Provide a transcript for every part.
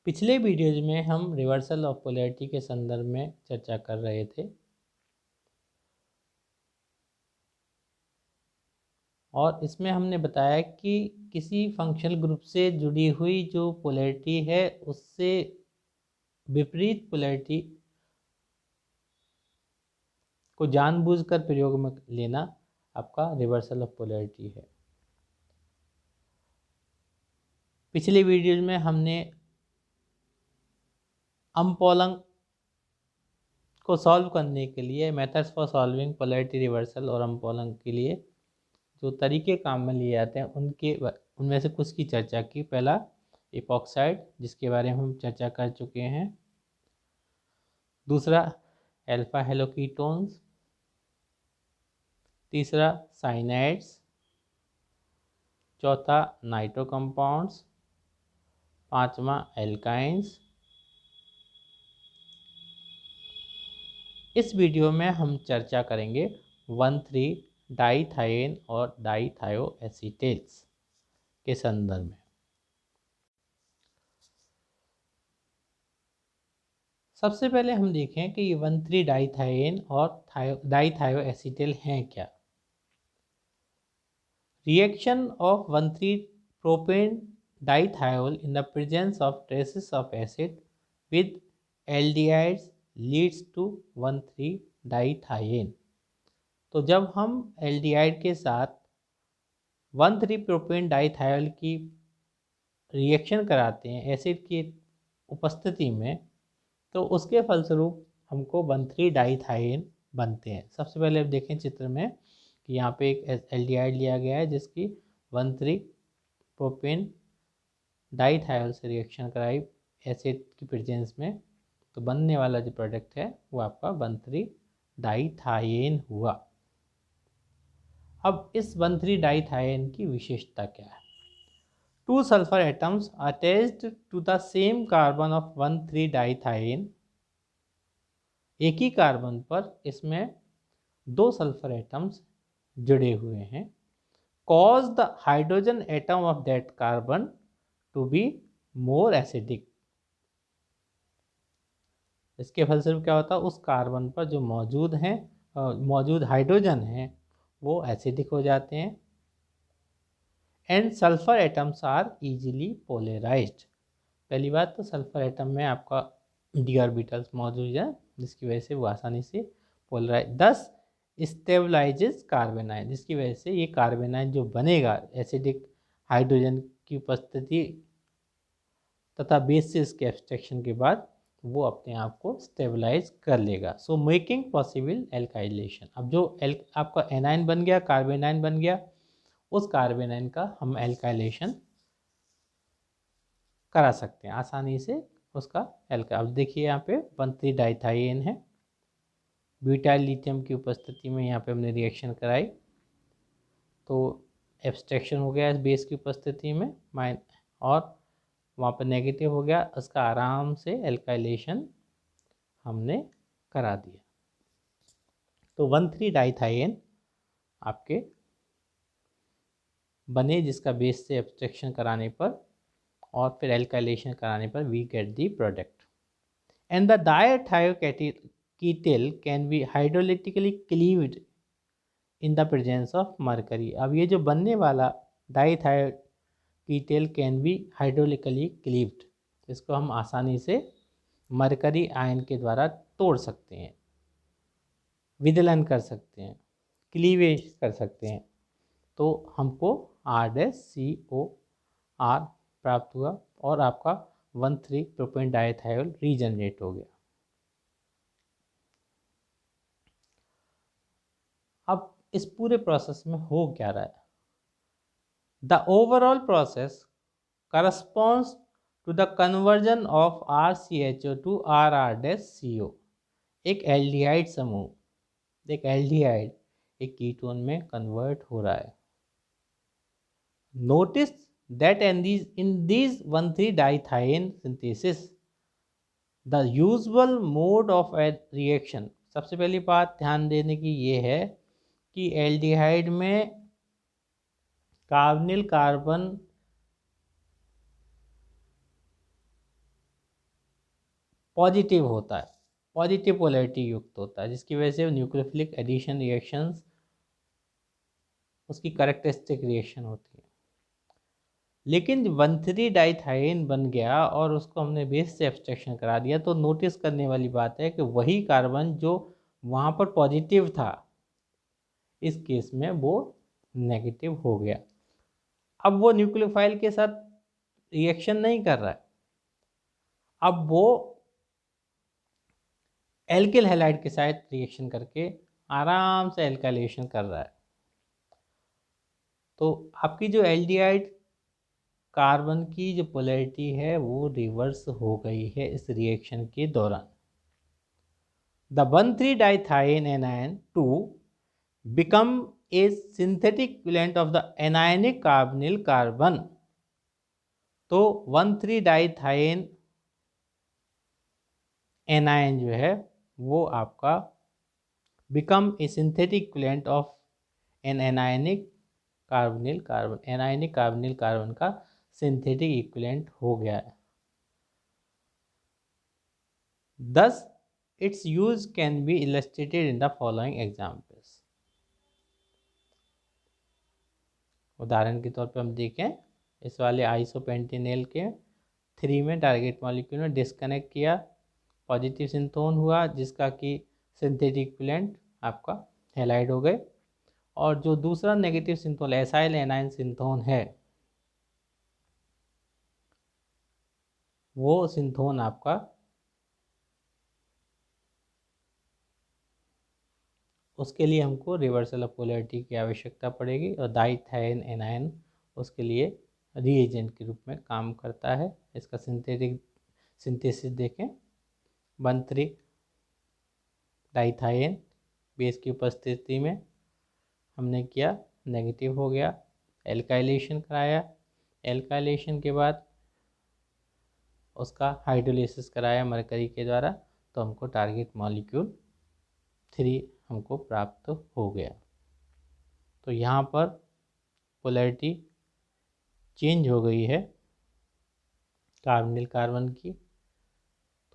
पिछले वीडियोज में हम रिवर्सल ऑफ पोलैरिटी के संदर्भ में चर्चा कर रहे थे और इसमें हमने बताया कि किसी फंक्शनल ग्रुप से जुड़ी हुई जो पोलैरिटी है उससे विपरीत पोलैरिटी को जानबूझकर प्रयोग में लेना आपका रिवर्सल ऑफ पोलैरिटी है। पिछले वीडियोज में हमने अम्पोलंग को सॉल्व करने के लिए methods for solving polarity reversal और अम्पोलंग के लिए जो तरीके काम में लिए जाते हैं उनमें से कुछ की चर्चा की। पहला इपॉक्साइड, जिसके बारे में हम चर्चा कर चुके हैं। दूसरा अल्फा हेलोकीटोन्स। तीसरा साइनाइड्स। चौथा नाइट्रो कंपाउंड्स। पांचवा एल्काइंस। इस वीडियो में हम चर्चा करेंगे 1,3 डाईथाइएन और डाईथायोएसीटेट्स के संदर्भ में। सबसे पहले हम देखें कि ये 1,3 डाईथाइएन और डाईथायोएसीटेल हैं क्या। Reaction of 1,3 propane dithiol in the presence of traces of acid with aldehydes leads to 1,3 dithiane. तो जब हम एल्डिहाइड के साथ 1,3 प्रोपेन डाईथायोल की रिएक्शन कराते हैं एसिड की उपस्थिति में, तो उसके फलस्वरूप हमको 1,3 डाईथाइएन बनते हैं। सबसे पहले आप देखें चित्र में कि यहाँ पे एक एल्डिहाइड लिया गया है जिसकी 1,3 प्रोपेन डाईथायोल से रिएक्शन कराई एसिड की प्रेजेंस में, तो बनने वाला जो प्रोडक्ट है वो आपका 1,3 डाईथाइएन हुआ। अब इस 1,3 डाईथाइएन की विशेषता क्या है। 2 sulphur atoms attached to the same carbon of 1,3 dithiane. एक ही कार्बन पर इसमें 2 सल्फर एटम्स जुड़े हुए हैं। Cause the hydrogen atom of that carbon to be more acidic. इसके फलस्वरूप क्या होता है, उस कार्बन पर जो मौजूद हाइड्रोजन हैं वो एसिडिक हो जाते हैं। And sulphur atoms are easily polarised. पहली बात तो सल्फर एटम में आपका डी ऑर्बिटल्स मौजूद है जिसकी वजह से वो आसानी से पोलराइज, दस स्टेबलाइजेस कार्बन आयन, जिसकी वजह से ये कार्बन आयन जो बनेगा एसिडिक हाइड्रोजन की उपस्थिति तथा बेस से इसके एब्स्ट्रैक्शन के बाद वो अपने आप को स्टेबलाइज कर लेगा। So making possible alkylation. अब जो आपका एनाइन बन गया, कार्बेनाइन बन गया, उस कार्बेनाइन का हम एल्काइलेशन करा सकते हैं आसानी से उसका अब देखिए यहाँ पे 1,3 डाईथाइएन है, ब्यूटाइल लिथियम की उपस्थिति में यहाँ पे हमने रिएक्शन कराई तो एब्स्ट्रैक्शन हो गया इस बेस की उपस्थिति में और वहाँ पर नेगेटिव हो गया, उसका आराम से एल्काइलेशन हमने करा दिया। तो 1,3 डाईथाइएन आपके बने जिसका बेस से एब्स्ट्रैक्शन कराने पर और फिर एल्काइलेशन कराने पर we get the product. And the dithioketal can be hydrolytically cleaved in the presence of mercury. अब ये जो बनने वाला dithioketal can be hydrolically cleaved, इसको हम आसानी से मरकरी आयन के द्वारा तोड़ सकते हैं, विदलन कर सकते हैं, क्लीवेज कर सकते हैं। तो हमको R-COR प्राप्त हुआ और आपका 1,3 प्रोपेन डाईथायोल रीजनरेट हो गया। अब इस पूरे प्रोसेस में हो क्या रहा है, the overall process corresponds to the conversion of RCHO to RR-CO। एक एल्डिहाइड समूह, एक एल्डिहाइड एक कीटोन में कन्वर्ट हो रहा है। Notice that in these 1,3 डाईथाइएन synthesis the usual mode of a reaction। सबसे पहली बात ध्यान देने की ये है कि एल्डिहाइड में कार्बोनिल कार्बन पॉजिटिव होता है, पॉजिटिव पोलैरिटी युक्त होता है, जिसकी वजह से न्यूक्लियोफिलिक एडिशन रिएक्शंस उसकी करेक्टरिस्टिक रिएक्शन होती है। लेकिन 1,3 डाइथाइन बन गया और उसको हमने बेस से एब्स्ट्रैक्शन करा दिया, तो नोटिस करने वाली बात है कि वही कार्बन जो वहाँ पर पॉजिटिव था, इस केस में वो नेगेटिव हो गया। अब वो न्यूक्लियोफाइल के साथ रिएक्शन नहीं कर रहा है, अब वो एल्किल हैलाइड के साथ रिएक्शन करके आराम से एल्काइलेशन कर रहा है। तो आपकी जो एल्डिहाइड कार्बन की जो पोलैरिटी है वो रिवर्स हो गई है इस रिएक्शन के दौरान। द 1,3-डाइथाइन anion 2 become a synthetic equivalent of the anionic carbonyl carbon। तो 1,3-डाइथाइन anion जो है वो आपका become a synthetic equivalent of an anionic carbonyl carbon, anionic carbonyl carbon का synthetic equivalent हो गया है। Thus, its use can be illustrated in the following examples। उदाहरण के तौर पे हम देखें, इस वाले आइसोपेंटेनॉल के 3 में टारगेट मॉलिक्यूल में डिस्कनेक्ट किया, पॉजिटिव सिंथोन हुआ जिसका कि सिंथेटिक इक्विवेलेंट आपका हैलाइड हो गए, और जो दूसरा नेगेटिव सिंथोन एसाइल एनाइन सिंथोन है वो सिंथोन आपका उसके लिए हमको रिवर्सल ऑफ पोलैरिटी की आवश्यकता पड़ेगी, और डाइथाइन एनायन उसके लिए रीएजेंट के रूप में काम करता है। इसका सिंथेसिस देखें, 1,3 डाइथाइन बेस की उपस्थिति में हमने किया, नेगेटिव हो गया, एल्काइलेशन कराया, एल्काइलेशन के बाद उसका हाइड्रोलिसिस कराया मरकरी के द्वारा, तो हमको टारगेट मॉलिक्यूल 3 हमको प्राप्त हो गया। तो यहाँ पर पोलैरिटी चेंज हो गई है कार्बोनिल कार्बन की।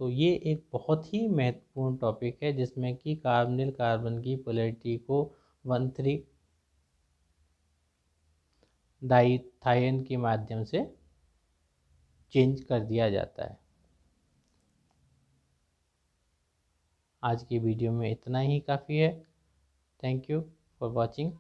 तो ये एक बहुत ही महत्वपूर्ण टॉपिक है जिसमें कि कार्बोनिल कार्बन की पोलैरिटी को 1,3 डाइथाइन के माध्यम से चेंज कर दिया जाता है। आज की वीडियो में इतना ही काफ़ी है। Thank you for watching.